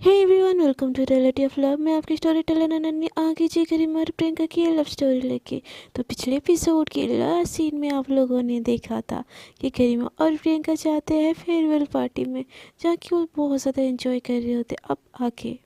Hey everyone, welcome to reality of love. मैं आपकी story teller Ananya आगे जी करीम और प्रियंका की लव स्टोरी लेके। तो पिछले एपिसोड के लास्ट सीन में आप लोगों ने देखा था कि करीमा और प्रियंका जाते हैं फेयरवेल पार्टी में, जहाँ की वो बहुत ज़्यादा एंजॉय कर रहे होते। अब आके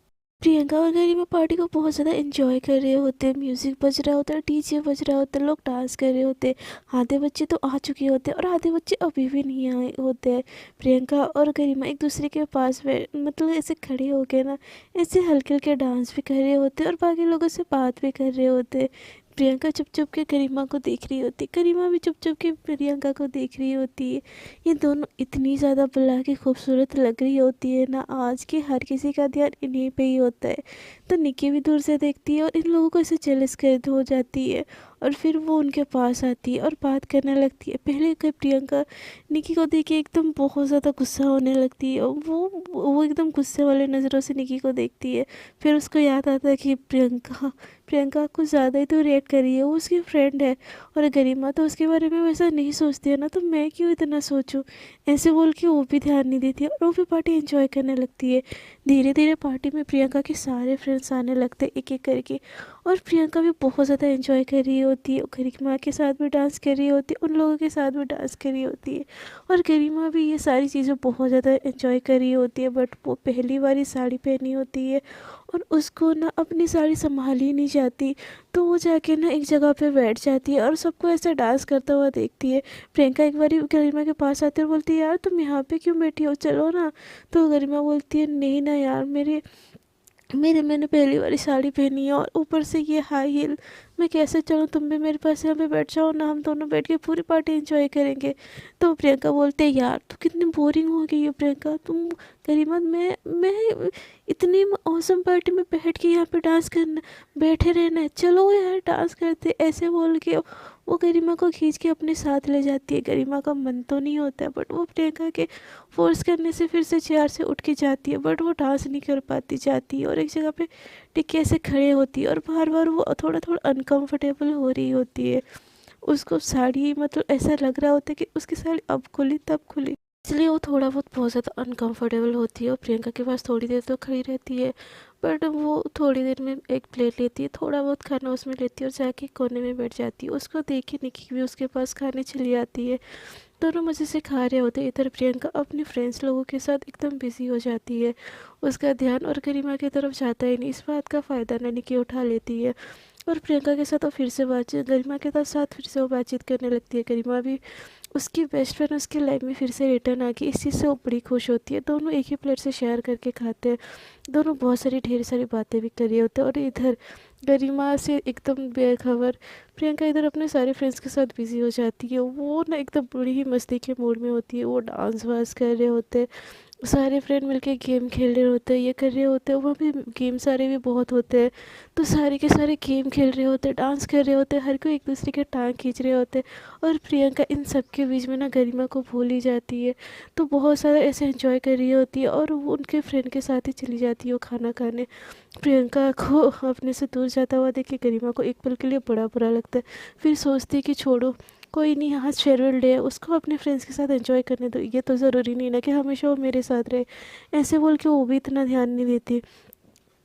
प्रियंका और गरिमा पार्टी को बहुत ज़्यादा एंजॉय कर रहे होते, म्यूज़िक बज रहा होता है, डीजे बज रहा होता है, लोग डांस कर रहे होते। आधे बच्चे तो आ चुके होते और आधे बच्चे अभी भी नहीं आए होते हैं। प्रियंका और गरिमा एक दूसरे के पास मतलब ऐसे खड़े होके ना, ऐसे हल्के हल्के डांस भी कर रहे होते और बाकी लोगों से बात भी कर रहे होते। प्रियंका चुप चुप के गरिमा को देख रही होती, गरिमा भी चुप चुप के प्रियंका को देख रही होती है। ये दोनों इतनी ज़्यादा बुला के खूबसूरत लग रही होती है ना आज, कि हर किसी का ध्यान इन्हीं पे ही होता है। तो निक्की भी दूर से देखती है और इन लोगों को ऐसे जेलस कर हो जाती है। और फिर वो उनके पास आती है और बात करने लगती है। पहले कि प्रियंका निक्की को देख के एकदम बहुत ज़्यादा गुस्सा होने लगती है और वो एकदम गुस्से वाले नज़रों से निक्की को देखती है। फिर उसको याद आता है कि प्रियंका प्रियंका कुछ ज़्यादा ही तो रिएक्ट कर रही है, वो उसकी फ्रेंड है और गरिमा तो उसके बारे में वैसा नहीं सोचती है ना, तो मैं क्यों इतना सोचूं। ऐसे बोल के वो भी ध्यान नहीं देती है और वो भी पार्टी एंजॉय करने लगती है। धीरे धीरे पार्टी में प्रियंका के सारे फ्रेंड्स आने लगते हैं एक एक करके। और प्रियंका भी बहुत ज़्यादा एंजॉय कर रही होती है, गरिमा के साथ भी डांस कर रही होती है, उन लोगों के साथ भी डांस कर रही होती है। और गरिमा भी ये सारी चीज़ें बहुत ज़्यादा एंजॉय कर रही होती है, बट वो पहली बार ही साड़ी पहनी होती है और उसको ना अपनी साड़ी संभाल ही नहीं जाती। तो वो जाके ना एक जगह पे बैठ जाती है और सबको ऐसे डांस करता हुआ देखती है। प्रियंका एक बार गरिमा के पास आती है और बोलती है, यार तुम यहाँ पे क्यों बैठी हो, चलो ना। तो गरिमा बोलती है, नहीं ना यार, मेरे मेरे मैंने पहली बार साड़ी पहनी है और ऊपर से ये हाई हील, मैं कैसे चलूँ, तुम भी मेरे पास यहाँ पे बैठ जाओ ना, हम दोनों बैठ के पूरी पार्टी एंजॉय करेंगे। तो प्रियंका बोलते हैं, यार तू कितनी बोरिंग हो गई है प्रियंका, तुम करीमत मैं इतनी औसम पार्टी में बैठ के यहाँ पे डांस करना, बैठे रहना है, चलो यार डांस करते, ऐसे बोल के वो गरिमा को खींच के अपने साथ ले जाती है। गरिमा का मन तो नहीं होता है, बट वो प्रियंका के फोर्स करने से फिर से चेयर से उठ के जाती है, बट वो डांस नहीं कर पाती, जाती है और एक जगह पे टिक ऐसे खड़े होती है और बार बार वो थोड़ा थोड़ा अनकंफर्टेबल हो रही होती है। उसको साड़ी मतलब ऐसा लग रहा होता है कि उसकी साड़ी अब खुली तब खुली, इसलिए वो थोड़ा बहुत ज़्यादा अनकंफर्टेबल होती है और प्रियंका के पास थोड़ी देर तो खड़ी रहती है। बट वो थोड़ी देर में एक प्लेट लेती है, थोड़ा बहुत खाना उसमें लेती है और जाके कोने में बैठ जाती है। उसको देख के निक्की भी उसके पास खाने चली आती है। दोनों मज़े से खा रहे होते। इधर प्रियंका अपने फ्रेंड्स लोगों के साथ एकदम बिजी हो जाती है, उसका ध्यान और गरिमा की तरफ जाता ही नहीं। इस बात का फ़ायदा ना निक्की उठा लेती है और प्रियंका के साथ वो फिर से बातचीत, गरिमा के साथ फिर से वो बातचीत करने लगती है। गरिमा भी, उसकी बेस्ट फ्रेंड उसकी लाइफ में फिर से रिटर्न आ गई, इस चीज़ से वो बड़ी खुश होती है। दोनों एक ही प्लेट से शेयर करके खाते हैं। दोनों बहुत सारी ढेर सारी बातें भी कर रहे होते हैं और इधर गरिमा से एकदम बेखबर प्रियंका इधर अपने सारे फ्रेंड्स के साथ बिजी हो जाती है। वो ना एकदम बड़ी ही मस्ती के मूड में होती है, वो डांस वांस कर रहे होते हैं, सारे फ्रेंड मिलके गेम खेल रहे होते हैं, ये कर रहे होते हैं, वहाँ पे गेम सारे भी बहुत होते हैं। तो सारे के सारे गेम खेल रहे होते हैं, डांस कर रहे होते हैं, हर कोई एक दूसरे के टांग खींच रहे होते हैं और प्रियंका इन सब के बीच में ना गरिमा को भूल ही जाती है। तो बहुत सारा ऐसे एंजॉय कर रही होती है और वो उनके फ्रेंड के साथ ही चली जाती है वो खाना खाने। प्रियंका को अपने से दूर जाता हुआ देख के गरिमा को एक पल के लिए बड़ा बुरा लगता है। फिर सोचती है कि छोड़ो, कोई नहीं, आज फेयरवेल डे है, उसको अपने फ्रेंड्स के साथ एंजॉय करने दो, ये तो ज़रूरी नहीं ना कि हमेशा वो मेरे साथ रहे। ऐसे बोल के वो भी इतना ध्यान नहीं देती।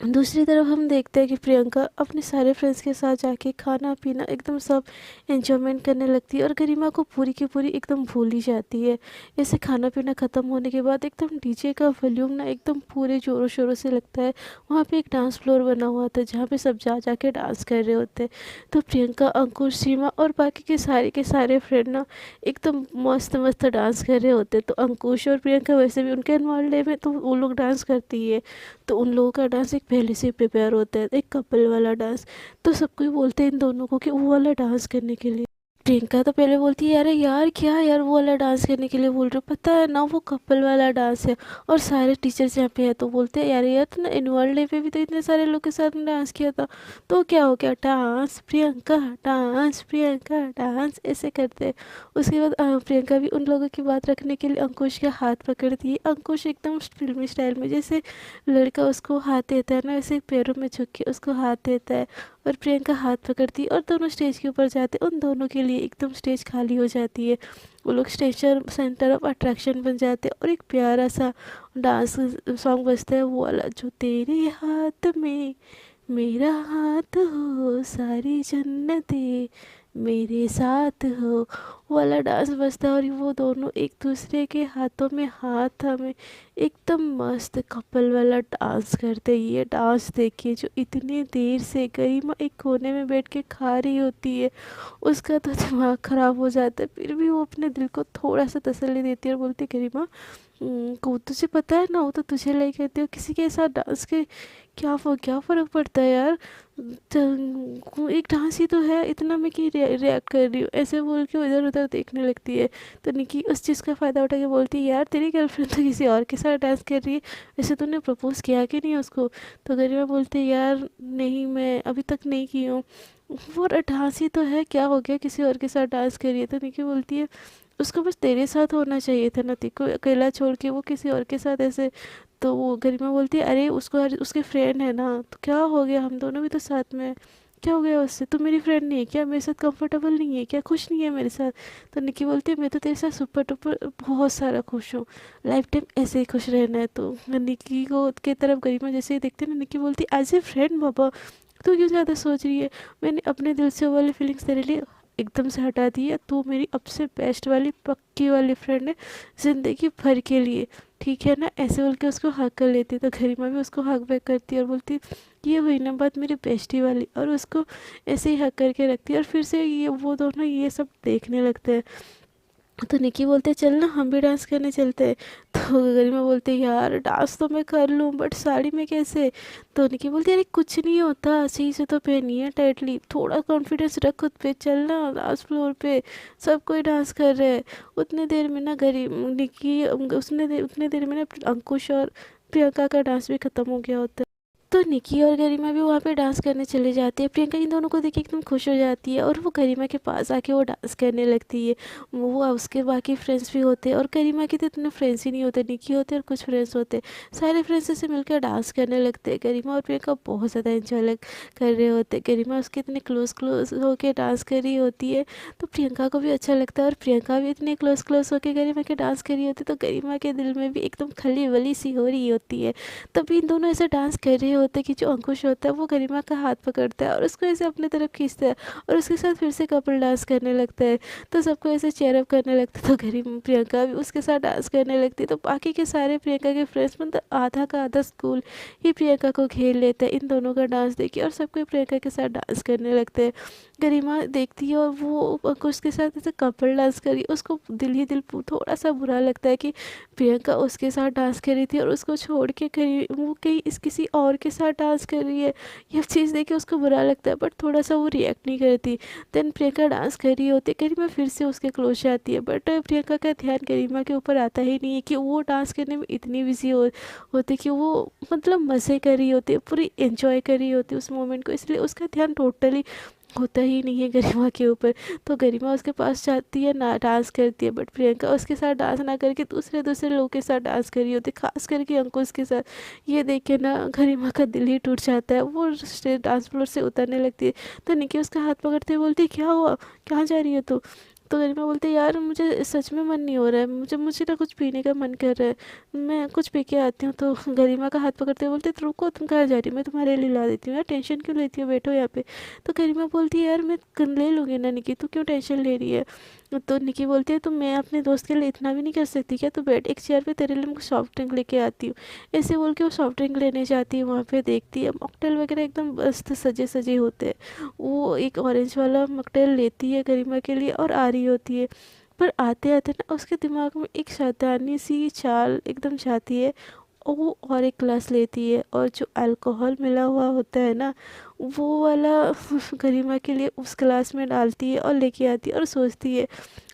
दूसरी तरफ हम देखते हैं कि प्रियंका अपने सारे फ्रेंड्स के साथ जाके खाना पीना एकदम सब एंजॉयमेंट करने लगती है और गरिमा को पूरी की पूरी एकदम भूल ही जाती है। ऐसे खाना पीना ख़त्म होने के बाद एकदम डीजे का वॉल्यूम ना एकदम पूरे ज़ोरों शोरों से लगता है। वहाँ पे एक डांस फ्लोर बना हुआ था जहाँ पे सब जा जा के डांस कर रहे होते हैं। तो प्रियंका, अंकुश, सीमा और बाकी के सारे फ्रेंड ना एकदम मस्त मस्त डांस कर रहे होते हैं। तो अंकुश और प्रियंका वैसे भी उनके एनुअल डे में तो वो लोग डांस करती ही है, तो उन लोगों का डांस एक पहले से प्रिपेयर होता है, एक कपल वाला डांस। तो सब कोई बोलते हैं इन दोनों को कि वो वाला डांस करने के लिए। प्रियंका तो पहले बोलती है, अरे यार क्या यार, वो वाला डांस करने के लिए बोल रहे हो, पता है ना वो कपल वाला डांस है और सारे टीचर्स यहाँ पे है। तो बोलते हैं, यार यार तूने एनुअल डे पे भी तो इतने सारे लोग के साथ डांस किया था, तो क्या हो गया, dance Priyanka, dance Priyanka, dance, ऐसे करते हैं। उसके बाद प्रियंका भी उन लोगों की बात रखने के लिए अंकुश का हाथ पकड़ती है। अंकुश एकदम फिल्मी स्टाइल में, जैसे लड़का उसको हाथ देता है ना, वैसे पैरों में झुक के उसको हाथ देता है और प्रियंका हाथ पकड़ती है और दोनों स्टेज के ऊपर जाते हैं। उन दोनों के लिए एकदम स्टेज खाली हो जाती है। वो लोग स्टेज सेंटर ऑफ अट्रैक्शन बन जाते हैं और एक प्यारा सा डांस सॉन्ग बजता है, वो वाला जो तेरे हाथ में मेरा हाथ हो सारी जन्नतें मेरे साथ हो, वो वाला डांस बजता है। और वो दोनों एक दूसरे के हाथों में हाथ थामे एकदम मस्त कपल वाला डांस करते हैं। ये डांस देखिए, जो इतनी देर से गरिमा एक कोने में बैठ के खा रही होती है, उसका तो दिमाग ख़राब हो जाता है। फिर भी वो अपने दिल को थोड़ा सा तसल्ली देती है और बोलती है, गरिमा को तुझे पता है ना, वो तो तुझे लाइक कहते हो, किसी के साथ डांस के क्या फ़र्क पड़ता है यार, एक डांस ही तो है, इतना मैं क्यों रिएक्ट कर रही हूँ, ऐसे बोल के इधर उधर देखने लगती है। तो निकी उस चीज़ का फ़ायदा उठा के बोलती है, यार तेरी गर्लफ्रेंड तो किसी और के साथ डांस कर रही है, वैसे तूने प्रपोज़ किया कि नहीं उसको। तो गरिमा बोलती है, यार नहीं, मैं अभी तक नहीं की हूँ। वो डांस ही तो है, क्या हो गया किसी और के साथ डांस करिए। तो निकी बोलती है, उसको बस तेरे साथ होना चाहिए था ना, तेरे को अकेला छोड़ के वो किसी और के साथ ऐसे। तो वो गरिमा बोलती है, अरे उसको उसके फ्रेंड है ना, तो क्या हो गया, हम दोनों भी तो साथ में हैं। क्या हो गया उससे, तू मेरी फ्रेंड नहीं है क्या, मेरे साथ कंफर्टेबल नहीं है क्या, खुश नहीं है मेरे साथ। तो निकी बोलती है, मैं तो तेरे साथ सुपर टुपर बहुत सारा खुश हूँ, लाइफ टाइम ऐसे ही खुश रहना है। तो निकी को के तरफ गरिमा जैसे ही देखते ना, निकी बोलती है, एज ए फ्रेंड बाबा, तू क्यों ज़्यादा सोच रही है, मैंने अपने दिल से वो वाली फीलिंग्स तेरे लिए एकदम से हटा दी है, तू मेरी अब से बेस्ट वाली पक्की वाली फ्रेंड है ज़िंदगी भर के लिए, ठीक है ना। ऐसे बोल के उसको हक कर लेती है। तो गरिमा भी उसको हक बैक करती है और बोलती है, ये हुई ना बात मेरी बेस्टी वाली, और उसको ऐसे ही हक करके रखती है। और फिर से ये वो दोनों ये सब देखने लगते हैं। तो निकी बोलते, चल ना हम भी डांस करने चलते हैं। तो गरिमा बोलते, यार डांस तो मैं कर लूँ बट साड़ी में कैसे। तो निकी बोलती, अरे कुछ नहीं होता, सही से तो पहनी है टाइटली, थोड़ा कॉन्फिडेंस रख खुद पे, चलना डांस फ्लोर पे, सब कोई डांस कर रहे हैं। उतने देर में ना निकी उतने देर में ना अंकुश और प्रियंका का डांस भी ख़त्म हो गया होता है। तो निकी और गरिमा भी वहाँ पे डांस करने चले जाते हैं। प्रियंका इन दोनों को देख के एकदम खुश हो जाती है और वो गरिमा के पास आके वो डांस करने लगती है। वो उसके बाकी फ्रेंड्स भी होते हैं और गरिमा के तो इतने फ्रेंड्स ही नहीं होते, निकी होते और कुछ फ्रेंड्स होते। सारे फ्रेंड्स ऐसे मिलकर डांस करने लगते हैं। गरिमा और प्रियंका बहुत ज़्यादा इंजॉय कर रहे होते हैं। गरिमा उसके इतने क्लोज होके डांस कर रही होती है, तो प्रियंका को भी अच्छा लगता है। और प्रियंका भी इतने क्लोज होके गरिमा के डांस कर रही होती है, तो गरिमा के दिल में भी एकदम खली वली सी हो रही होती है। तभी इन दोनों ऐसे डांस कर रहे होते कि जो अंकुश होता है वो गरिमा का हाथ पकड़ता है और उसको ऐसे अपने तरफ खींचता है और उसके साथ फिर से कपल डांस करने लगता है। तो सबको ऐसे चेयर अप करने लगता है। तो गरिमा प्रियंका भी उसके साथ डांस करने लगती है। तो बाकी के सारे प्रियंका के फ्रेंड्स मतलब आधा का आधा स्कूल ही प्रियंका को घेर लेता है इन दोनों का डांस देखिए, और सबको प्रियंका के साथ डांस करने लगते हैं। गरिमा देखती है और वो अंकुश के साथ ऐसे कपल डांस करी, उसको दिल ही दिल थोड़ा सा बुरा लगता है कि प्रियंका उसके साथ डांस कर रही थी और उसको छोड़ के कहीं वो कहीं इस किसी और के साथ डांस कर रही है। ये चीज़ देख के उसको बुरा लगता है बट थोड़ा सा वो रिएक्ट नहीं करती। देन प्रियंका डांस कर रही होती है, गरिमा फिर से उसके क्लोज जाती है बट प्रियंका का ध्यान गरिमा के ऊपर आता ही नहीं है कि वो डांस करने में इतनी बिजी होती कि वो मतलब मज़े कर रही होती है, पूरी एंजॉय कर रही होती है उस मोमेंट को, इसलिए उसका ध्यान टोटली होता ही नहीं है गरिमा के ऊपर। तो गरिमा उसके पास जाती है ना, डांस करती है बट प्रियंका उसके साथ डांस ना करके दूसरे दूसरे लोगों के साथ डांस कर रही होती है, खास करके अंकुश के साथ। ये देख के ना गरिमा का दिल ही टूट जाता है, वो डांस फ्लोर से उतरने लगती है। तो निकी उसका हाथ पकड़ते हुए बोलती है, क्या हुआ, कहाँ जा रही हो तू। तो गरिमा बोलते हैं, यार मुझे सच में मन नहीं हो रहा है, मुझे ना कुछ पीने का मन कर रहा है, मैं कुछ पी के आती हूँ। तो गरिमा का हाथ पकड़ते हुए बोलते, रुको तुम कहाँ जा रही हो, मैं तुम्हारे लिए ला देती हूँ, यार टेंशन क्यों लेती हो, बैठो यहाँ पे। तो गरिमा बोलती है, यार मैं ले लूँगी ना निकी, तू क्यों टेंशन ले रही है। तो निकी बोलती है, तो मैं अपने दोस्त के लिए इतना भी नहीं कर सकती क्या, तू बैठ एक चेयर पे, तेरे लिए मैं सॉफ्ट ड्रिंक लेके आती हूँ। ऐसे बोल के वो सॉफ्ट ड्रिंक लेने जाती है, वहाँ पे देखती है मॉकटेल वगैरह एकदम मस्त सजे सजे होते हैं। वो एक ऑरेंज वाला मॉकटेल लेती है गरिमा के लिए और आ रही होती है। पर आते आते ना उसके दिमाग में एक शैतानी सी चाल एकदम जाती है, वो और एक ग्लास लेती है और जो अल्कोहल मिला हुआ होता है ना, वो वाला गरिमा के लिए उस ग्लास में डालती है और लेके आती है और सोचती है,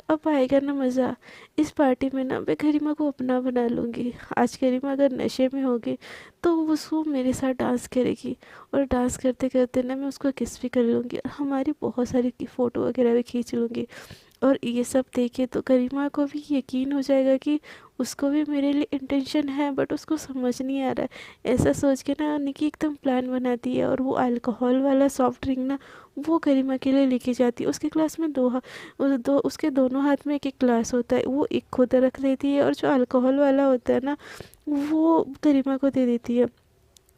अब आएगा ना मज़ा, इस पार्टी में ना मैं गरिमा को अपना बना लूँगी। आज गरिमा अगर नशे में होगी तो उसको मेरे साथ डांस करेगी और डांस करते करते ना मैं उसको किस भी कर लूँगी और हमारी बहुत सारी फ़ोटो वगैरह भी खींच लूँगी। और ये सब देखे तो गरिमा को भी यकीन हो जाएगा कि उसको भी मेरे लिए इंटेंशन है बट उसको समझ नहीं आ रहा है। ऐसा सोच के ना निकी एकदम प्लान बनाती है और वो अल्कोहल वाला सॉफ्ट ड्रिंक ना वो गरिमा के लिए लेके जाती है। उसके क्लास में उसके दोनों हाथ में एक एक ग्लास होता है, वो एक खुद रख देती है और जो अल्कोहल वाला होता है ना वो गरिमा को दे देती है।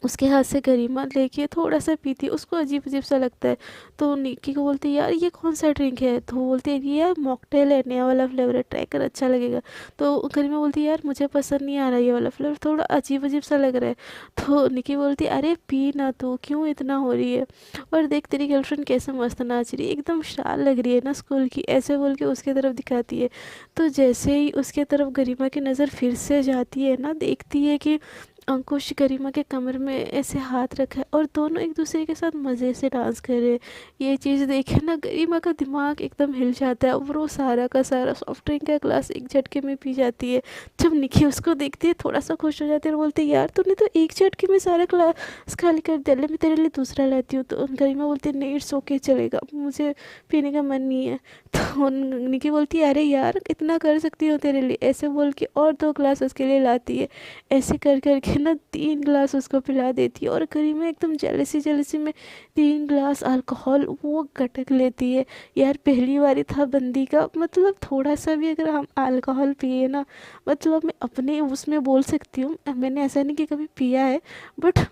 उसके हाथ से गरिमा लेके थोड़ा सा पीती है, उसको अजीब अजीब सा लगता है। तो निक्की को बोलती है यार ये कौन सा ड्रिंक है, तो वो बोलती है ये मॉकटेल है, नया वाला फ्लेवर है, ट्राई कर अच्छा लगेगा। तो गरिमा बोलती है यार मुझे पसंद नहीं आ रहा ये वाला फ्लेवर, थोड़ा अजीब अजीब सा लग रहा है। तो निक्की बोलती है अरे पी ना, तू क्यों इतना हो रही है, और देख तेरी गर्लफ्रेंड कैसे मस्त नाच रही है, एकदम शाल लग रही है ना स्कूल की, ऐसे बोल के उसके तरफ दिखाती है। तो जैसे ही उसके तरफ गरिमा की नज़र फिर से जाती है ना, देखती है कि अंकुश गरिमा के कमर में ऐसे हाथ रखा है और दोनों एक दूसरे के साथ मज़े से डांस कर रहे हैं। ये चीज़ देखे ना गरिमा का दिमाग एकदम हिल जाता है और वो सारा का सारा सॉफ्ट ड्रिंक का ग्लास एक झटके में पी जाती है। जब निकी उसको देखती है थोड़ा सा खुश हो जाती है और बोलती है यार तूने तो एक झटके में सारा ग्लास खाली कर दिया, ले मैं तेरे लिए दूसरा लाती हूँ। तो गरिमा बोलती है नहीं इट्स ओके चलेगा, मुझे पीने का मन नहीं है। तो निकी बोलती है अरे यार इतना कर सकती हूँ तेरे लिए, ऐसे बोल के और दो ग्लास उसके लिए लाती है। ऐसे कर कर के ना 3 ग्लास उसको पिला देती है और गरिमा एकदम जेलसी जेलसी में 3 ग्लास अल्कोहल वो गटक लेती है। यार पहली बारी था बंदी का, मतलब थोड़ा सा भी अगर हम अल्कोहल पिए ना, मतलब मैं अपने उसमें बोल सकती हूँ, मैंने ऐसा नहीं कि कभी पिया है बट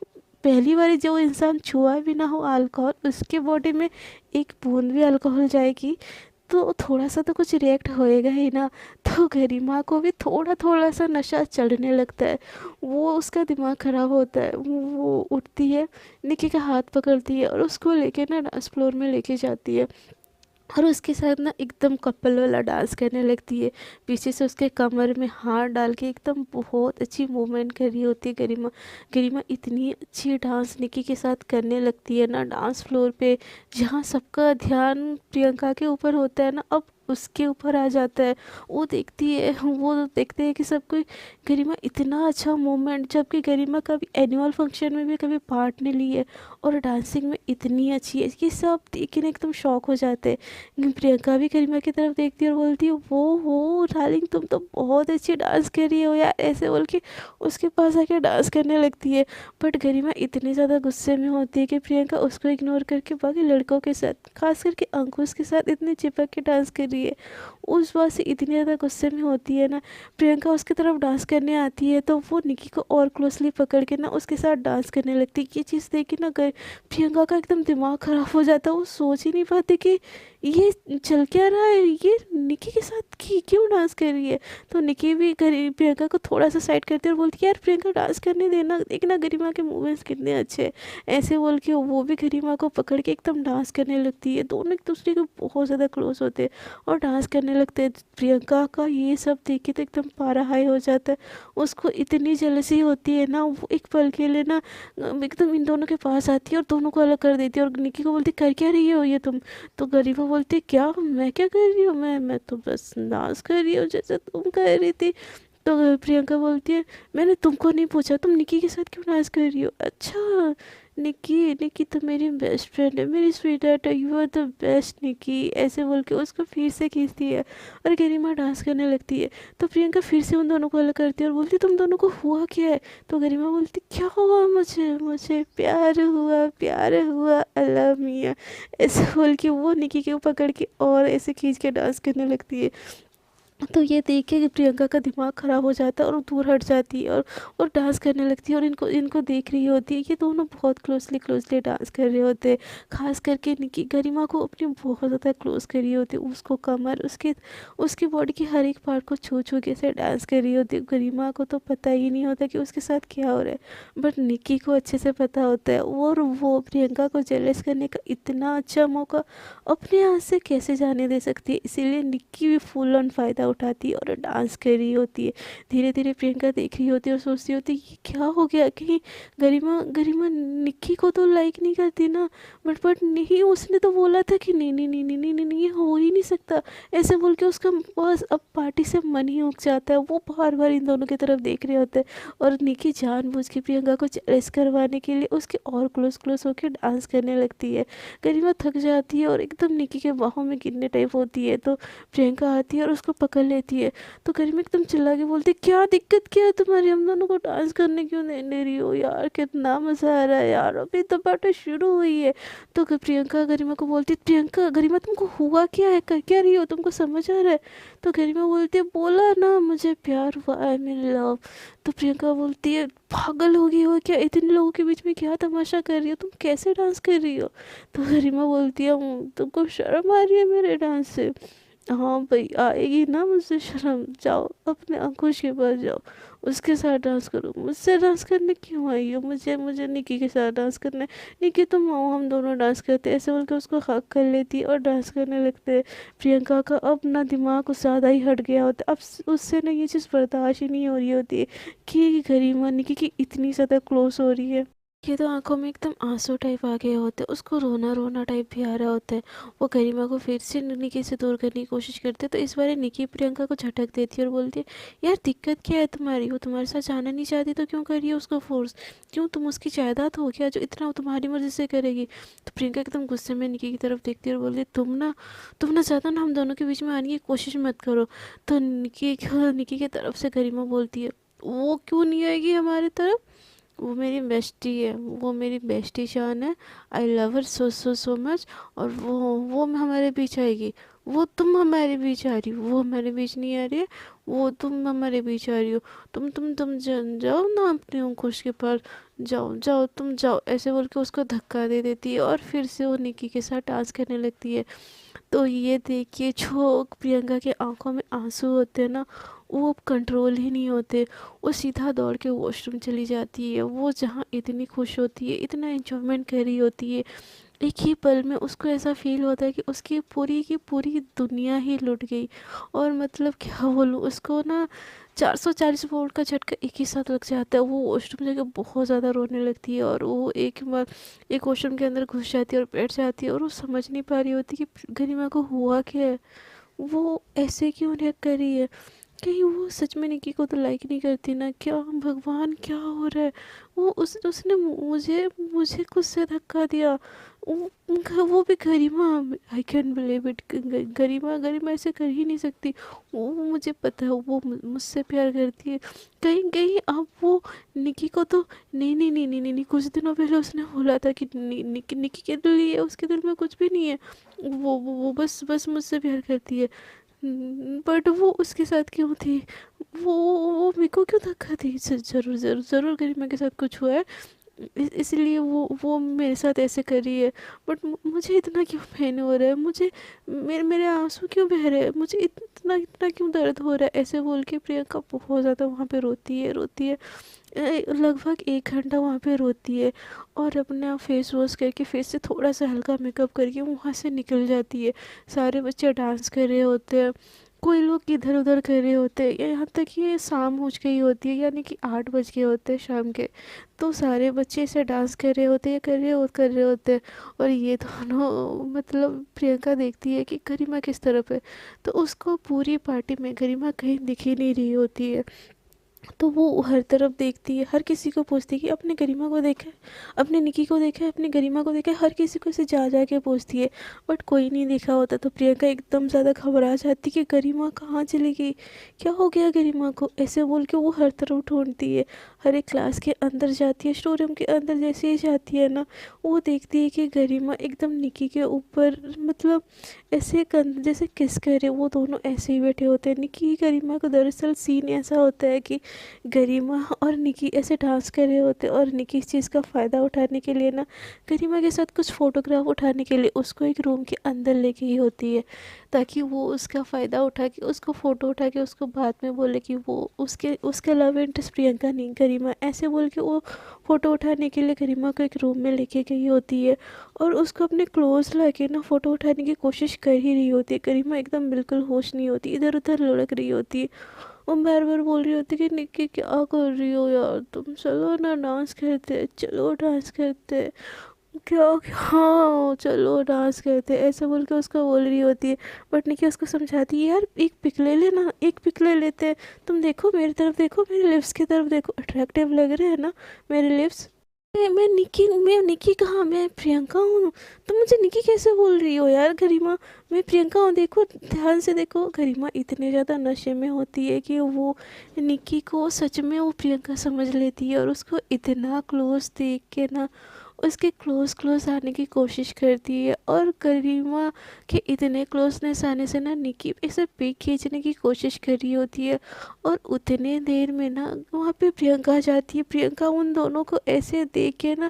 पहली बार जो इंसान छुआ भी ना हो अल्कोहल, उसके बॉडी में एक बूंद भी अल्कोहल जाएगी तो थोड़ा सा तो कुछ रिएक्ट होएगा ही ना। तो गरिमा को भी थोड़ा थोड़ा सा नशा चढ़ने लगता है, वो उसका दिमाग ख़राब होता है। वो उठती है, निकी का हाथ पकड़ती है और उसको लेके ना डांस फ्लोर में लेके जाती है और उसके साथ ना एकदम कपल वाला डांस करने लगती है। पीछे से उसके कमर में हाथ डाल के एकदम बहुत अच्छी मूवमेंट कर रही होती है गरिमा। गरिमा इतनी अच्छी डांस निकी के साथ करने लगती है ना डांस फ्लोर पे, जहाँ सबका ध्यान प्रियंका के ऊपर होता है ना अब उसके ऊपर आ जाता है। वो देखते हैं कि सब कोई गरिमा इतना अच्छा मूवमेंट, जबकि गरिमा कभी एनुअल फंक्शन में भी कभी पार्ट नहीं ली है और डांसिंग में इतनी अच्छी है कि सब देख के ना एकदम शॉक हो जाते हैं। प्रियंका भी गरिमा की तरफ देखती है और बोलती है वो डार्लिंग तुम तो बहुत अच्छी डांस कर रही हो यार, ऐसे बोल के उसके पास आके डांस करने लगती है। बट गरिमा इतनी ज़्यादा गुस्से में होती है कि प्रियंका उसको इग्नोर करके बाकी लड़कों के साथ, खास करके अंकुश के साथ इतनी चिपक के डांस कर रही है। उस बात से इतनी ज़्यादा गुस्से में होती है ना, प्रियंका उसकी तरफ डांस करने आती है तो वो निकी को और क्लोजली पकड़ के ना उसके साथ डांस करने लगती है। ये चीज़ देख के ना प्रियंका का एकदम दिमाग ख़राब हो जाता है, वो सोच ही नहीं पाती कि ये चल क्या रहा है, ये निकी के साथ क्यों डांस कर रही है। तो निकी भी प्रियंका को थोड़ा सा साइड करती है और बोलती है यार प्रियंका डांस करने देना, देखना गरिमा के मूवमेंट्स कितने अच्छे हैं। ऐसे बोल के वो भी गरिमा को पकड़ के एकदम डांस करने लगती है। दोनों एक दूसरे के बहुत ज़्यादा क्लोज होते हैं और डांस करने लगते हैं। प्रियंका का ये सब देख के तो एकदम पारा हाई हो जाता है, उसको इतनी जेलसी होती है ना, वो एक पल के लिए ना एकदम इन दोनों के पास आती है और दोनों को अलग कर देती है और निकी को बोलती कर क्या रही हो ये तुम। तो गरिमा बोलती क्या मैं क्या कर रही हूँ, मैं तो बस डांस कर रही हूँ जैसे तुम कर रही थी। तो प्रियंका बोलती है मैंने तुमको नहीं पूछा तुम निकी के साथ क्यों डांस कर रही हो। अच्छा निकी, निकी तो मेरी बेस्ट फ्रेंड है, मेरी स्वीट हार्ट है, यू आर द बेस्ट निकी, ऐसे बोल के उसको फिर से खींचती है और गरिमा डांस करने लगती है। तो प्रियंका फिर से उन दोनों को अलग करती है और बोलती तुम दोनों को हुआ क्या है। तो गरिमा बोलती क्या हुआ, मुझे मुझे प्यार हुआ अल्लाह मियाँ, ऐसे बोल के वो निकी के पकड़ के और ऐसे खींच के डांस करने लगती है। तो ये देख के प्रियंका का दिमाग ख़राब हो जाता है और दूर हट जाती है और डांस करने लगती है और इनको इनको देख रही होती है। ये दोनों बहुत क्लोजली डांस कर रहे होते हैं। खास करके निकी गरिमा को अपनी बहुत ज़्यादा क्लोज कर रही होती है, उसको कमर उसके उसकी बॉडी की हर एक पार्ट को छू छू के से डांस कर रही होती है। गरिमा को तो पता ही नहीं होता कि उसके साथ क्या हो रहा है बट निकी को अच्छे से पता होता है और वो प्रियंका को जेलस करने का इतना अच्छा मौका अपने हाथ से कैसे जाने दे सकती है। इसीलिए निक्की भी फुल ऑन फ़ायदा उठाती है और डांस कर रही होती है। धीरे धीरे प्रियंका देख रही होती है और सोचती होती है ये क्या हो गया, कहीं गरिमा गरिमा निक्की को तो लाइक नहीं करती ना। बट नहीं, उसने तो बोला था कि नहीं नहीं नहीं नहीं नहीं नहीं नहीं, ये हो ही नहीं सकता, ऐसे बोल के उसका बस अब पार्टी से मन ही उग जाता है। वो बार बार इन दोनों की तरफ देख रहे होते हैं और निक्की जानबूझ के प्रियंका को जेलस करवाने के लिए उसके और क्लोज होकर डांस करने लगती है। गरिमा थक जाती है और एकदम निक्की के बाहों में गिरने टाइप होती है। तो प्रियंका आती है और उसको कर लेती है। तो करीमा एकदम चिल्ला के बोलती है, क्या दिक्कत क्या है तुम्हारी, हम दोनों को डांस करने क्यों नहीं दे रही हो यार, कितना मज़ा आ रहा है यार, अभी तो पार्टी शुरू हुई है। तो प्रियंका गरिमा को बोलती है, प्रियंका गरिमा तुमको हुआ क्या है, कर क्या रही हो, तुमको समझ आ रहा है। तो गरिमा बोलती है, बोला ना मुझे प्यार हुआ, आई एम इन लव। तो प्रियंका बोलती है, पागल हो गई हो क्या, इतने लोगों के बीच में क्या तमाशा कर रही हो, तुम कैसे डांस कर रही हो। तो गरिमा बोलती है, तुमको शर्म आ रही है मेरे डांस से"। हाँ भाई आएगी ना मुझसे शर्म, जाओ अपने अंकुश के पास जाओ, उसके साथ डांस करो, मुझसे डांस करने क्यों आई हो, मुझे मुझे निकी के साथ डांस करना है, निकी तुम आओ हम दोनों डांस करते हैं, ऐसे बोल के उसको हक कर लेती है और डांस करने लगते हैं। प्रियंका का अब ना दिमाग कुछ ज़्यादा ही हट गया होता है, अब उससे ना ये चीज़ बर्दाश्त ही नहीं हो रही होती है कि गरिमा निकी की इतनी ज़्यादा क्लोज हो रही है। ये तो आंखों में एकदम आंसू टाइप आ गए होते हैं, उसको रोना रोना टाइप भी आ रहा होता है। वो गरिमा को फिर से निकी से दूर करने की कोशिश करते, तो इस बार निकी प्रियंका को झटक देती है और बोलती है, यार दिक्कत क्या है तुम्हारी, वो तुम्हारे साथ जाना नहीं चाहती तो क्यों कर रही है उसको फोर्स, क्यों तुम उसकी जायदाद हो क्या जो इतना वो तुम्हारी मर्जी से करेगी। तो प्रियंका एकदम गुस्से में निकी की तरफ देखती है और बोलती है, तुम ना ज़्यादा ना हम दोनों के बीच में आने की कोशिश मत करो। तो निकी की तरफ से गरिमा बोलती है, वो क्यों नहीं आएगी हमारी तरफ, वो मेरी बेस्टी है, वो मेरी बेस्टी शान है, I love her so so so much, और वो हमारे बीच आएगी, वो तुम हमारे बीच आ रही हो, वो हमारे बीच नहीं आ रही है, वो तुम हमारे बीच आ रही हो, तुम जाओ ना अपने अंकुश के पास, जाओ जाओ तुम जाओ, ऐसे बोल के उसको धक्का दे देती है और फिर से वो निकी के साथ डांस करने लगती है। तो ये देखिए जो प्रियंका के आंखों में आंसू होते हैं ना, वो अब कंट्रोल ही नहीं होते, वो सीधा दौड़ के वॉशरूम चली जाती है, वो जहाँ इतनी खुश होती है, इतना एंजॉयमेंट कर रही होती है, एक ही पल में उसको ऐसा फील होता है कि उसकी पूरी की पूरी दुनिया ही लुट गई। और मतलब क्या बोलूँ, उसको ना 440 वोल्ट का झटका एक ही साथ लग जाता है, वो वॉशरूम जाके बहुत ज़्यादा रोने लगती है और वो एक बार एक वॉशरूम के अंदर घुस जाती है और बैठ जाती है, और वो समझ नहीं पा रही होती कि गरिमा को हुआ क्या है, वो ऐसे क्यों रिएक्ट कर रही है, कहीं वो सच में निकी को तो लाइक नहीं करती ना क्या, भगवान क्या हो रहा है। वो उसने मुझे मुझे खुद से धक्का दिया, वो भी गरिमा, आई कैन बिलीव इट, गरिमा गरिमा ऐसे कर ही नहीं सकती, वो मुझे पता है वो मुझसे प्यार करती है, कहीं कहीं अब वो निकी को तो नहीं नहीं नहीं नहीं नहीं नहीं, कुछ दिनों पहले उसने बोला था कि निकी के दिल ही है, उसके दिल में कुछ भी नहीं है, वो बस बस मुझसे प्यार करती है। बट वो उसके साथ क्यों थी, वो मेरे को क्यों धक्का दी, जरूर जरूर जरूर गरिमा के साथ कुछ हुआ है, इसलिए वो मेरे साथ ऐसे कर रही है। बट मुझे इतना क्यों पेन हो रहा है, मुझे मेरे मेरे आंसू क्यों बह रहे हैं, मुझे इतना इतना क्यों दर्द हो रहा है, ऐसे बोल के प्रियंका बहुत ज़्यादा वहाँ पे रोती है, लगभग 1 घंटा वहाँ पे रोती है, और अपना फेस वॉश करके फेस से थोड़ा सा हल्का मेकअप करके वहाँ से निकल जाती है। सारे बच्चे डांस कर रहे होते हैं, कोई लोग इधर उधर कर रहे होते हैं, यहाँ तक कि ये शाम हो गई होती है, यानी कि 8 बज गए होते हैं शाम के, तो सारे बच्चे ऐसे डांस कर रहे होते हैं, कर रहे होते हैं, और ये दोनों मतलब प्रियंका देखती है कि गरिमा किस तरफ है, तो उसको पूरी पार्टी में गरिमा कहीं दिख ही नहीं रही होती है। तो वो हर तरफ देखती है, हर किसी को पूछती है कि अपने गरिमा को देखा है, अपने निकी को देखा है, अपनी गरिमा को देखा है, हर किसी को ऐसे जा के पूछती है, बट कोई नहीं देखा होता। तो प्रियंका एकदम ज़्यादा घबरा जाती कि गरिमा कहाँ चली गई, क्या हो गया गरिमा को, ऐसे बोल के वो हर तरफ ढूंढती है, हर एक क्लास के अंदर जाती है, स्टोर रूम के अंदर जैसे ही जाती है ना, वो देखती है कि गरिमा एकदम निकी के ऊपर मतलब ऐसे जैसे किस करे, वो दोनों ऐसे ही बैठे होते हैं। निकी गरिमा को दरअसल सीन ऐसा होता है कि गरिमा और निकी ऐसे डांस कर रहे होते हैं, और निकी इस चीज़ का फ़ायदा उठाने के लिए ना गरिमा के साथ कुछ फ़ोटोग्राफ उठाने के लिए उसको एक रूम के अंदर ले गई होती है, ताकि वो उसका फ़ायदा उठा के उसको फ़ोटो उठा के उसको बाद में बोले कि वो उसका लव इंटरेस्ट प्रियंका नहीं गरिमा, ऐसे बोल के वो फ़ोटो उठाने के लिए गरिमा को एक रूम में लेके गई होती है, और उसको अपने क्लोज ला के ना फ़ोटो उठाने की कोशिश कर ही रही होती है। गरिमा एकदम बिल्कुल होश नहीं होती, इधर उधर लुढ़क रही होती है, वो बार बार बोल रही होती कि निक्की क्या कर रही हो यार, तुम चलो ना डांस करते, चलो डांस करते, क्या हाँ चलो डांस करते, ऐसे बोल के उसको बोल रही होती है। बट निक्की उसको समझाती है, यार एक पिक ले लेना, एक पिक ले लेते हैं, तुम देखो मेरी तरफ, देखो मेरे लिप्स की तरफ देखो, अट्रैक्टिव लग रहे हैं ना मेरे लिप्स। मैं निकी कहाँ, मैं प्रियंका हूँ। तुम मुझे निकी कैसे बोल रही हो यार गरिमा, मैं प्रियंका हूँ। देखो ध्यान से देखो, गरिमा इतने ज़्यादा नशे में होती है कि वो निकी को सच में वो प्रियंका समझ लेती है, और उसको इतना क्लोज देख के ना उसके क्लोज क्लोज आने की कोशिश करती है, और गरिमा के इतने क्लोजनेस आने से ना निकी ऐसे पिक खींचने की कोशिश कर रही होती है, और उतने देर में ना वहाँ पे प्रियंका आ जाती है। प्रियंका उन दोनों को ऐसे देख के ना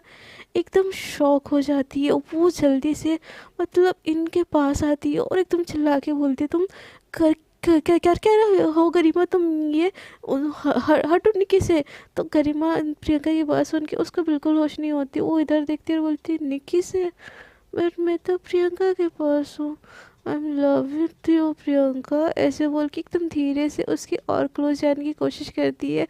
एकदम शॉक हो जाती है। वो जल्दी से मतलब इनके पास आती है और एकदम चिल्ला के बोलती है, तुम कर क्या क्या क्या क्या रहे हो गरिमा, तुम ये हटो निकी से। तो गरिमा प्रियंका की बात सुन के उसको बिल्कुल होश नहीं होती, वो इधर देखती है और बोलती है निकी से, बट मैं तो प्रियंका के पास हूँ, I am love with you Priyanka. ऐसे बोल के एकदम धीरे से उसकी और क्लोज जाने की कोशिश करती है,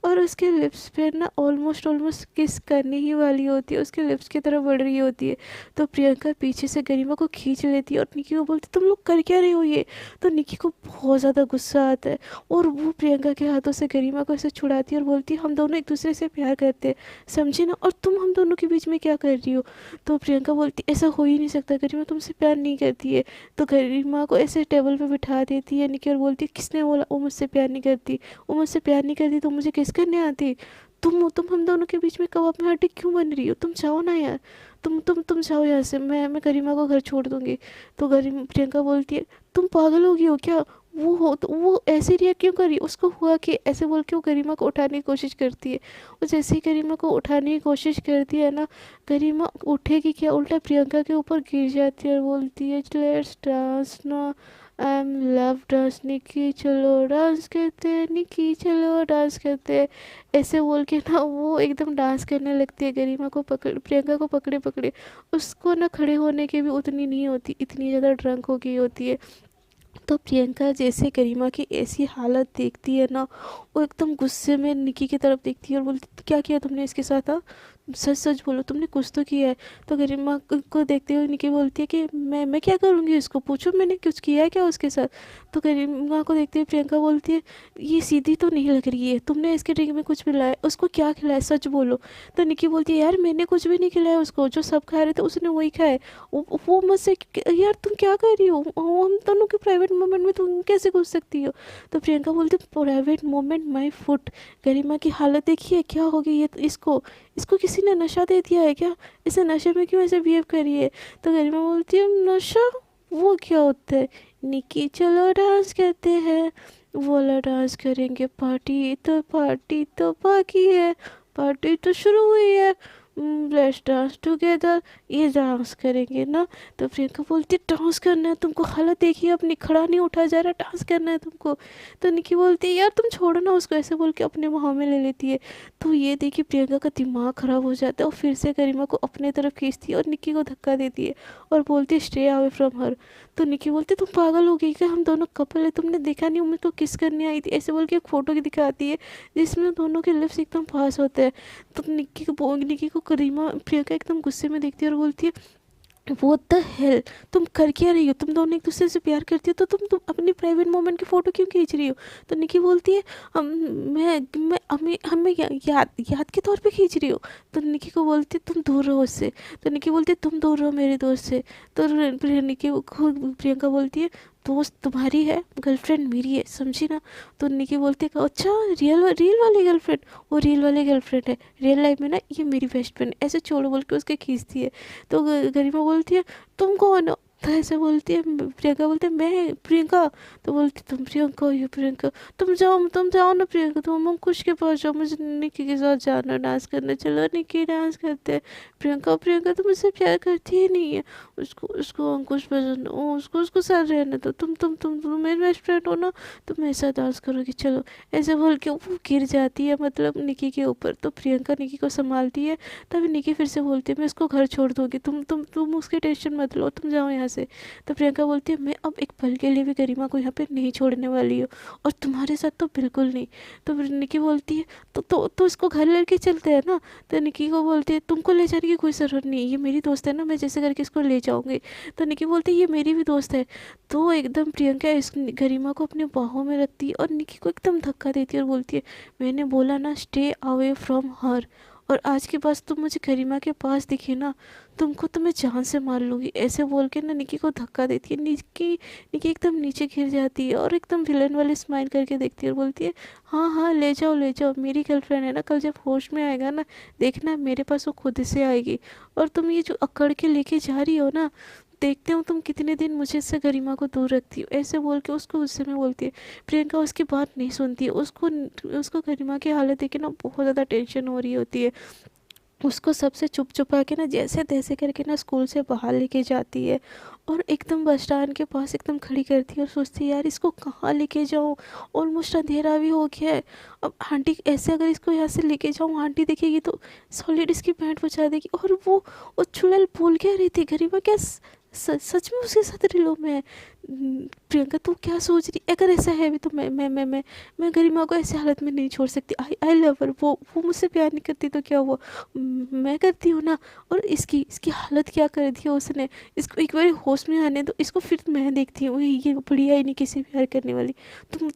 और उसके लिप्स पे ना ऑलमोस्ट ऑलमोस्ट किस करने ही वाली होती है, उसके लिप्स की तरफ बढ़ रही होती है। तो प्रियंका पीछे से गरिमा को खींच लेती है और निकी को बोलती तुम लोग कर क्या रहे हो ये। तो निकी को बहुत ज़्यादा गुस्सा आता है, और वो प्रियंका के हाथों से गरिमा को ऐसे छुड़ाती है और बोलती है हम दोनों एक दूसरे से प्यार करते हैं, समझे ना, और तुम हम दोनों के बीच में क्या कर रही हो। तो प्रियंका बोलती ऐसा हो ही नहीं सकता, गरिमा तुमसे प्यार नहीं करती है। तो गरिमा को ऐसे टेबल पे बिठा देती है निकी और बोलती है किसने बोला वो मुझसे प्यार नहीं करती, वो मुझसे प्यार नहीं करती तो मुझे किस करने आती। तुम हम दोनों के बीच में कबाब में आटे क्यों बन रही हो, तुम जाओ ना यार, तुम जाओ यहाँ से, मैं गरिमा को घर छोड़ दूंगी। तो गरिमा प्रियंका बोलती है तुम पागल हो गई हो क्या, वो हो तो वो ऐसे रिएक्ट क्यों करी, उसको हुआ कि ऐसे बोल के वो गरिमा को उठाने की कोशिश करती है। वो जैसे ही गरिमा को उठाने की कोशिश करती है ना, गरिमा उठेगी क्या, उल्टा प्रियंका के ऊपर गिर जाती है और बोलती है लेट्स डांस ना, आई एम लव डांस निकी, चलो डांस करते हैं निकी, चलो डांस करते हैं। ऐसे बोल के ना वो एकदम डांस करने लगती है, गरिमा को पकड़ प्रियंका को पकड़े पकड़े। उसको ना खड़े होने की भी उतनी नहीं होती, इतनी ज़्यादा ड्रंक हो गई होती है। तो प्रियंका जैसे गरिमा की ऐसी हालत देखती है ना, वो एकदम गुस्से में निकी की तरफ देखती है और बोलती क्या किया तुमने इसके साथ, हाँ सच सच बोलो तुमने कुछ तो किया है। तो गरिमा को देखते हुए निकी बोलती है कि मैं क्या करूँगी, इसको पूछो मैंने कुछ किया है क्या उसके साथ। तो गरिमा को देखते हुए प्रियंका बोलती है ये सीधी तो नहीं लग रही है, तुमने इसके ड्रिंक में कुछ पिलाया, उसको क्या खिलाया सच बोलो। तो निकी बोलती है यार मैंने कुछ भी नहीं खिलाया उसको, जो सब खा रहे थे उसने वही खाया है। वो मुझसे यार तुम क्या कर रही हो, हम दोनों के प्राइवेट मोमेंट में तुम कैसे घुस सकती हो। तो प्रियंका बोलती प्राइवेट मोमेंट माई फुट। गरिमा की हालत देखिए क्या हो गई है, तो इसको इसको किसी ने नशा दे दिया है क्या, इसे नशे में क्यों ऐसे बिहेव करी है। तो गरिमा बोलती है नशा, वो क्या होता है। निकी चलो डांस करते हैं, वो वाला डांस करेंगे, पार्टी तो बाकी है, पार्टी तो शुरू हुई है, लेट्स डांस टुगेदर, ये डांस करेंगे ना। तो प्रियंका बोलती है डांस करना है तुमको, हालत देखिए अपनी, खड़ा नहीं उठा जा रहा, डांस करना है तुमको। तो निकी बोलती है यार तुम छोड़ो ना उसको, ऐसे बोल के अपने मुँह में ले लेती है। तो ये देखिए प्रियंका का दिमाग ख़राब हो जाता है, और फिर से गरिमा को अपने तरफ खींचती है और निकी को धक्का देती है और बोलती है स्टे अवे फ्रॉम हर। तो निकी बोलती है तुम पागल हो गई क्या, हम दोनों कपल है, तुमने देखा नहीं, मैं तो किस करने आई थी, ऐसे बोल के एक फ़ोटो की दिखाती है जिसमें दोनों के लिप्स एकदम पास होते हैं। तो निकी को करीमा प्रियंका एकदम गुस्से में देखती है और बोलती है व्हाट द हेल, तुम कर क्या रही हो, तुम दोनों एक दूसरे से प्यार करती हो तो तुम अपनी प्राइवेट मोमेंट की फ़ोटो क्यों खींच रही हो। तो निकी बोलती है हम मैं हमें याद के तौर पे खींच रही हो। तो निकी को बोलती है तुम दूर रहो उससे। तो निकी बोलती है तुम दूर रहो मेरे दोस्त से। तो निकी को प्रियंका बोलती है दोस्त तुम्हारी है, गर्लफ्रेंड मेरी है, समझी ना। तो निकी बोलती है अच्छा रियल वाली गर्लफ्रेंड, वो रियल वाली गर्लफ्रेंड है, रियल लाइफ में ना ये मेरी बेस्ट फ्रेंड, ऐसे छोड़ो बोल के उसके खींचती है। तो गरिमा बोलती है तुम कौन हो। तो ऐसे बोलती है प्रियंका, बोलती है मैं प्रियंका। तो बोलती तुम प्रियंका हो, ये प्रियंका, तुम जाओ ना प्रियंका, तुम अंकुश के पास जाओ, मुझे निकी के साथ जाना डांस करना, चलो निकी डांस करते हैं। प्रियंका तुम मुझसे प्यार करती ही नहीं है, उसको उसको अंकुश पसंद हो, उसको उसको साथ रहना, तो तुम मेरी बेस्ट फ्रेंड हो ना, तुम मेरे साथ डांस करोगी चलो। ऐसे बोल के वो गिर जाती है मतलब निकी के ऊपर। तो प्रियंका निकी को संभालती है, तभी निकी फिर से बोलती है मैं इसको घर छोड़ दूँगी, तुम उसकी टेंशन मत लो, तुम जाओ यहाँ से। तो प्रियंका बोलती है मैं अब एक पल के लिए भी गरिमा को यहाँ पे नहीं छोड़ने वाली हूँ, और तुम्हारे साथ तो बिल्कुल नहीं। तो फिर निकी बोलती है तो इसको घर लेके चलते हैं ना। तो निकी को बोलती है तुमको ले जाने की कोई ज़रूरत नहीं, ये मेरी दोस्त है ना, मैं जैसे करके इसको ले जाऊँगी। तो निकी बोलती है ये मेरी भी दोस्त है। तो एकदम प्रियंका इस गरिमा को अपने बाहों में रखती है और निकी को एकदम धक्का देती है और बोलती है मैंने बोला ना स्टे अवे फ्रॉम हर, और आज के बाद तुम मुझे गरिमा के पास दिखे ना, तुमको तो मैं जान से मार लूँगी। ऐसे बोल के ना निकी को धक्का देती है। निकी निकी एकदम नीचे गिर जाती है और एकदम विलन वाली स्माइल करके देखती है और बोलती है, हाँ हाँ ले जाओ ले जाओ, मेरी गर्लफ्रेंड है ना, कल जब होश में आएगा ना, देखना मेरे पास वो खुद से आएगी। और तुम ये जो अकड़ के लेके जा रही हो ना, देखते हो तुम कितने दिन मुझे इससे गरिमा को दूर रखती हो। ऐसे बोल के उसको गुस्से में बोलती है। प्रियंका उसकी बात नहीं सुनती है। उसको उसको गरिमा की हालत देख के ना बहुत ज़्यादा टेंशन हो रही होती है। उसको सबसे चुप चुपा के ना जैसे तैसे करके ना स्कूल से बाहर लेके जाती है और एकदम बस स्टैंड के पास एकदम खड़ी करती है और सोचती है यार इसको कहाँ लेके जाऊँ, ऑलमोस्ट अंधेरा भी हो गया है। अब आंटी ऐसे अगर इसको यहाँ से लेके जाऊँ, आंटी देखेगी तो सॉलिड इसकी पैंट बचा देगी। और वो चुड़ैल बोल क्या रही थी, गरिमा क्या सच में उसके साथ रिलो में है? प्रियंका तू क्या सोच रही, अगर ऐसा है भी तो मैं गरिमा को ऐसे हालत में नहीं छोड़ सकती। आई लव हर। वो मुझसे प्यार नहीं करती तो क्या हुआ, मैं करती हूँ ना। और इसकी इसकी हालत क्या कर दी है उसने। इसको एक बार होश में आने दो, इसको फिर मैं देखती हूँ ये बढ़िया ही नहीं किसी प्यार करने वाली।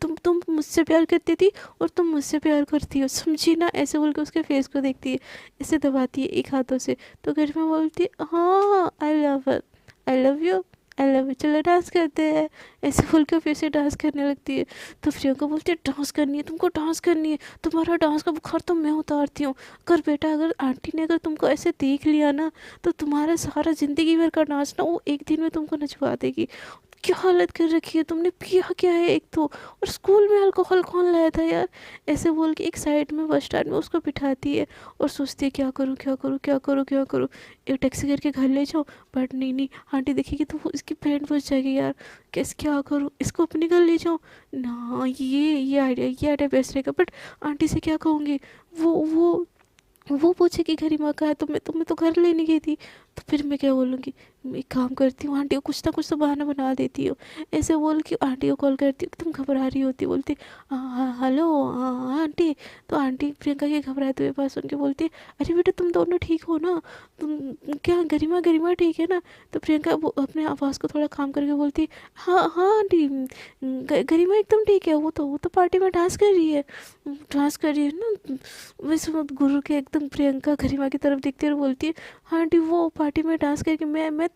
तुम मुझसे प्यार करती थी और तुम मुझसे प्यार करती हो, समझी ना। ऐसे बोल के उसके फेस को देखती है, ऐसे दबाती है एक हाथों से। तो गरिमा बोलती है हाँ I love her, I love you, I love you, चलो डांस करते हैं। ऐसे बोल के फिर से डांस करने लगती है। तो प्रियंका बोलती है डांस करनी है तुमको, डांस करनी है, तुम्हारा डांस का बुखार तो मैं उतारती हूँ। कर बेटा, अगर आंटी ने अगर तुमको ऐसे देख लिया ना, तो तुम्हारा सारा ज़िंदगी भर का डांस ना वो एक दिन में तुमको नचवा देगी। क्या हालत कर रखी है तुमने, पिया क्या है एक तो, और स्कूल में अल्कोहल कौन लाया था यार। ऐसे बोल के एक साइड में बस स्टैंड में उसको बिठाती है और सोचती है क्या करूँ क्या करूँ क्या करूँ क्या करूँ। एक टैक्सी करके घर ले जाओ, बट नहीं नहीं, आंटी देखेगी तो वो इसकी पैंट फंस जाएगी यार। कैसे क्या करूँ, इसको अपने घर ले जाओ ना, ये आइडिया बेस्ट रहेगा। बट आंटी से क्या कहूँगी, वो वो पूछे कि गरिमा कहाँ है, तो मैं तो घर लेने गई थी। तो फिर मैं क्या बोलूँगी, एक काम करती हूँ आंटी को कुछ ना कुछ तो बहाना बना देती हूँ। ऐसे बोल के आंटी को कॉल करती हूँ, तुम घबरा रही होती, बोलती हाँ हेलो हाँ आंटी। तो आंटी प्रियंका के घबराते हुए पास सुन के बोलती है अरे बेटा तुम दोनों ठीक हो ना, तुम क्या गरिमा गरिमा ठीक है ना। तो प्रियंका वो अपने आवाज़ को थोड़ा काम करके बोलती हाँ हाँ आंटी, गरिमा एकदम ठीक है, वो तो पार्टी में डांस कर रही है, डांस कर रही है ना। वैसे वो गुरु के एकदम प्रियंका गरिमा की तरफ देखती है और बोलती है हाँ आंटी वो पार्टी में डांस करके मैं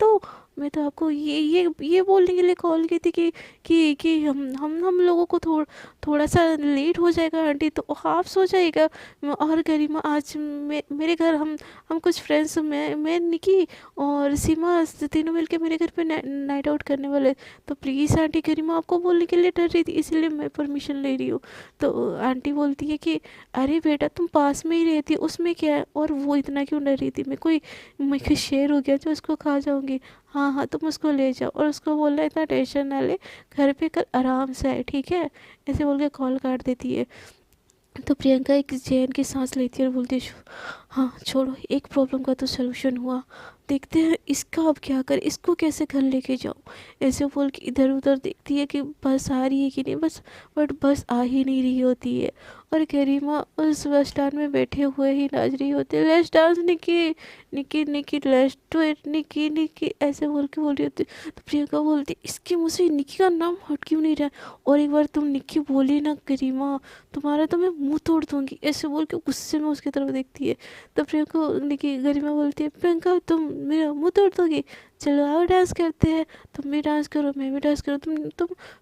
तो आपको ये बोलने के लिए कॉल की थी कि हम लोगों को थोड़ा सा लेट हो जाएगा आंटी, तो हाफ सो जाएगा। और गरिमा आज मेरे घर हम कुछ फ्रेंड्स, मैं निकी और सीमा तीनों मिलके मेरे घर पे नाइट आउट करने वाले। तो प्लीज़ आंटी, गरिमा आपको बोलने के लिए डर रही थी इसलिए मैं परमिशन ले रही हूँ। तो आंटी बोलती है कि अरे बेटा तुम पास में ही रहती, उसमें क्या है, और वो इतना क्यों डर रही थी, मैं कोई शेर हो गया जो उसको खा जाऊंगी। हाँ हाँ तुम उसको ले जाओ और उसको बोलना इतना टेंशन ना ले, घर पे कल आराम से आए ठीक है। ऐसे बोल के कॉल काट देती है। तो प्रियंका एक चैन की सांस लेती है और बोलती है हाँ छोड़ो, एक प्रॉब्लम का तो सलूशन हुआ, देखते हैं इसका अब क्या करें, इसको कैसे घर लेके जाऊँ। ऐसे बोल के इधर उधर देखती है कि बस आ रही है कि नहीं, बट बस आ ही नहीं रही होती है। और गरिमा उस बस स्टैंड में बैठे हुए ही नाच रही होती है, let's dance Nikki Nikki Nikki, let's do it Nikki Nikki, ऐसे बोल के बोल रही होती है। तो प्रियंका बोलती इसके मुँह से निकी का नाम हट क्यों नहीं रहा, और एक बार तुम निकी बोली ना गरिमा, तुम्हारा तो मैं मुंह तोड़ दूंगी। ऐसे बोल के गुस्से में उसकी तरफ देखती है। तो प्रियंका निकी गरिमा बोलती है प्रियंका तुम मेरा मुंह तोड़ दोगी, चलो आओ डांस करते हैं, तुम भी डांस करो मैं भी डांस करो,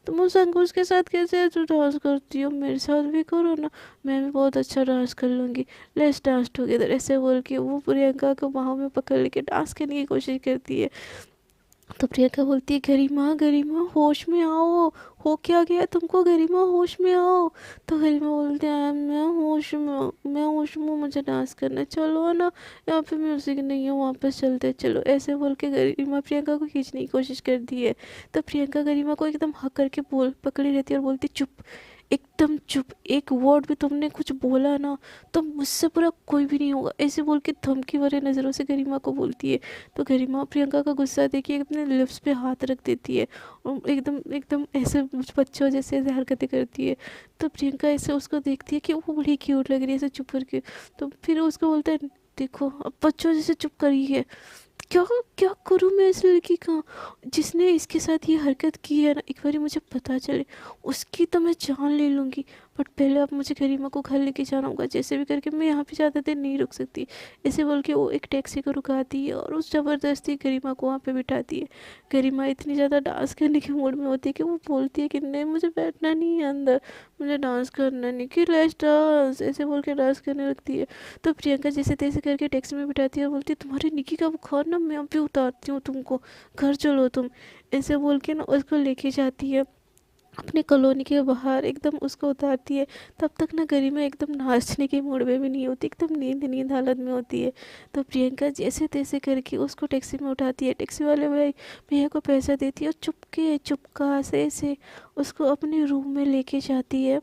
तुम उस अंकुश के साथ कैसे तो डांस करती हो, मेरे साथ भी करो ना, मैं भी बहुत अच्छा डांस कर लूँगी, लेट्स डांस टुगेदर। ऐसे बोल के वो प्रियंका को बाहों में पकड़ लेके डांस करने की कोशिश करती है। तो प्रियंका बोलती है गरिमा गरिमा होश में आओ, हो क्या गया तुमको गरिमा, होश में आओ। तो गरिमा बोलते हैं मैं होश में हूँ, मैं होश में हूँ, मुझे डांस करना है, चलो ना यहाँ पे म्यूजिक नहीं है वापस चलते हैं, चलो। ऐसे बोल के गरिमा प्रियंका को खींचने की कोशिश करती है। तो प्रियंका गरिमा को एकदम हक करके बोल पकड़ी रहती है और बोलती चुप, एकदम चुप, एक वर्ड भी तुमने कुछ बोला ना तो मुझसे पूरा कोई भी नहीं होगा। ऐसे बोल के धमकी भरे नज़रों से गरिमा को बोलती है। तो गरिमा प्रियंका का गुस्सा देखिए अपने लिप्स पे हाथ रख देती है और एकदम एकदम ऐसे बच्चों जैसे ऐसे हरकतें करती है। तो प्रियंका ऐसे उसको देखती है कि वो बड़ी क्यूट लग रही है ऐसे चुप करके। तो फिर उसको बोलता है देखो अब बच्चों जैसे चुप करी है, क्या क्या करूँ मैं इस लड़की का, जिसने इसके साथ ये हरकत की है ना, एक बारी मुझे पता चले उसकी तो मैं जान ले लूँगी। बट पहले आप मुझे गरिमा को घर लेके जाना होगा, जैसे भी करके मैं यहाँ पे ज़्यादा देर नहीं रुक सकती। ऐसे बोल के वो एक टैक्सी को रुकाती है और उस ज़बरदस्ती गरिमा को वहाँ पे बिठाती है। गरिमा इतनी ज़्यादा डांस करने के मूड में होती है कि वो बोलती है कि नहीं मुझे बैठना नहीं है अंदर, मुझे डांस करना नहीं, कि लेट्स डांस, ऐसे बोल के डांस करने लगती है। तो प्रियंका जैसे तैसे करके टैक्सी में बिठाती है और बोलती है तुम्हारे निकी का बुखार ना मैं अभी उतारती हूँ तुमको, घर चलो तुम, ऐसे बोल के ना उसको लेके जाती है अपने कॉलोनी के बाहर, एकदम उसको उतारती है। तब तक ना गरिमा एकदम नाचने के मूड में भी नहीं होती, एकदम नींद नींद हालत में होती है। तो प्रियंका जैसे तैसे करके उसको टैक्सी में उठाती है, टैक्सी वाले भैया को पैसा देती है और चुपके चुपका से ऐसे उसको अपने रूम में लेके जाती है।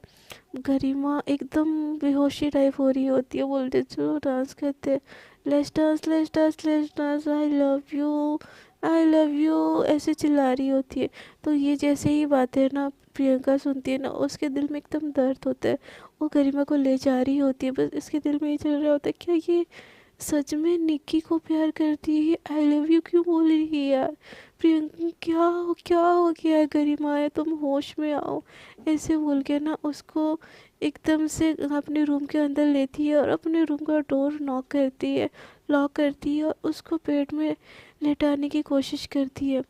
गरिमा एकदम बेहोशी टाइप हो रही होती है, बोलते चलो डांस करते, let's dance let's dance let's dance, I love you I love you, ऐसे चिल्ला रही होती है। तो ये जैसे ही बातें ना प्रियंका सुनती है ना, उसके दिल में एकदम दर्द होता है। वो गरिमा को ले जा रही होती है, बस इसके दिल में ये चल रहा होता है क्या ये सच में निक्की को प्यार करती है, आई लव यू क्यों बोल रही है यार प्रियंका, क्या हो गया है गरिमा, है तुम होश में आओ, ऐसे बोल के ना उसको एकदम से अपने रूम के अंदर लेती है और अपने रूम का डोर लॉक करती है और उसको बेड में लेटाने की कोशिश करती है।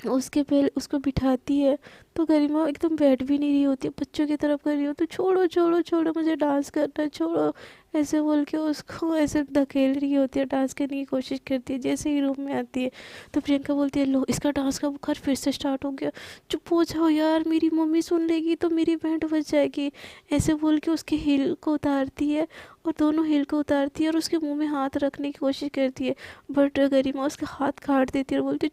उसके पहले उसको बिठाती है तो गरिमा एकदम बैठ भी नहीं रही होती, बच्चों की तरफ कर रही हो, तो छोड़ो छोड़ो छोड़ो मुझे डांस करना है, छोड़ो, ऐसे बोल के उसको ऐसे धकेल रही होती है, डांस करने की कोशिश करती है। जैसे ही रूम में आती है तो प्रियंका बोलती है लो इसका डांस का बुखार फिर से स्टार्ट हो गया, चुप हो जाओ यार मेरी मम्मी सुन लेगी तो मेरी बैंड बज जाएगी, ऐसे बोल के उसके हील को उतारती है और दोनों हील को उतारती है और उसके मुंह में हाथ रखने की कोशिश करती है। बट गरिमा उसका हाथ काट देती है और बोलती है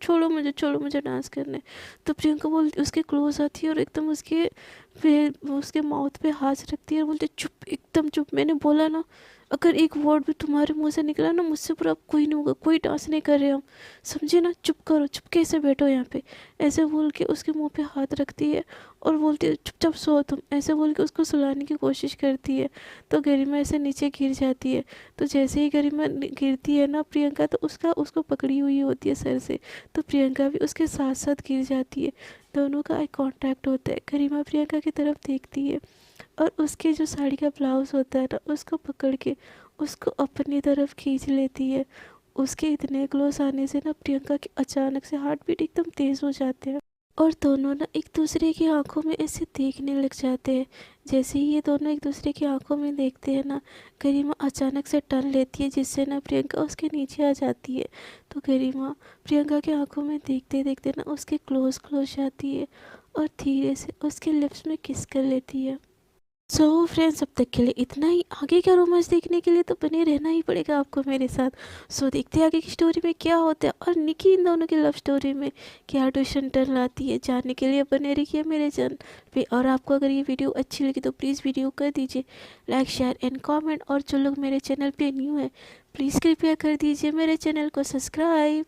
छोड़ो मुझे डांस करने। तो प्रियंका बोलती उसके क्लोज आती है और एकदम उसके फिर उसके माउथ पे हाथ रखती है और बोलती है चुप एकदम चुप, मैंने बोला ना अगर एक वर्ड भी तुम्हारे मुंह से निकला ना मुझसे पूरा कोई नहीं होगा, कोई डांस नहीं कर रहे हम, समझे ना, चुप करो, चुप कैसे बैठो यहाँ पे, ऐसे बोल के उसके मुंह पे हाथ रखती है और बोलती है चुपचाप सो तुम, ऐसे बोल के उसको सुलाने की कोशिश करती है। तो गरिमा ऐसे नीचे गिर जाती है। तो जैसे ही गरिमा गिरती है ना प्रियंका, तो उसको पकड़ी हुई होती है सर से, तो प्रियंका भी उसके साथ साथ गिर जाती है। दोनों का आई कांटेक्ट होता है, गरिमा प्रियंका की तरफ देखती है और उसके जो साड़ी का ब्लाउज होता है ना उसको पकड़ के उसको अपनी तरफ खींच लेती है। उसके इतने क्लोज आने से ना प्रियंका के अचानक से हार्ट बीट एकदम तेज़ हो जाते हैं और दोनों ना एक दूसरे की आंखों में ऐसे देखने लग जाते हैं। जैसे ही ये दोनों एक दूसरे की आंखों में देखते हैं ना, गरिमा अचानक से टर्न लेती है जिससे ना प्रियंका उसके नीचे आ जाती है। तो गरिमा प्रियंका की आंखों में देखते देखते ना उसके क्लोज क्लोज जाती है और धीरे से उसके लिप्स में किस कर लेती है। सो फ्रेंड्स अब तक के लिए इतना ही, आगे का रोमांस देखने के लिए तो बने रहना ही पड़ेगा आपको मेरे साथ। सो देखते हैं आगे की स्टोरी में क्या होता है और निकी इन दोनों की लव स्टोरी में क्या ट्विस्ट टर्न लाती है, जानने के लिए बने रहिए मेरे चैनल पे। और आपको अगर ये वीडियो अच्छी लगी तो प्लीज़ वीडियो कर दीजिए लाइक शेयर एंड कॉमेंट, और जो लोग मेरे चैनल पे न्यू है प्लीज़ कृपया कर दीजिए मेरे चैनल को सब्सक्राइब।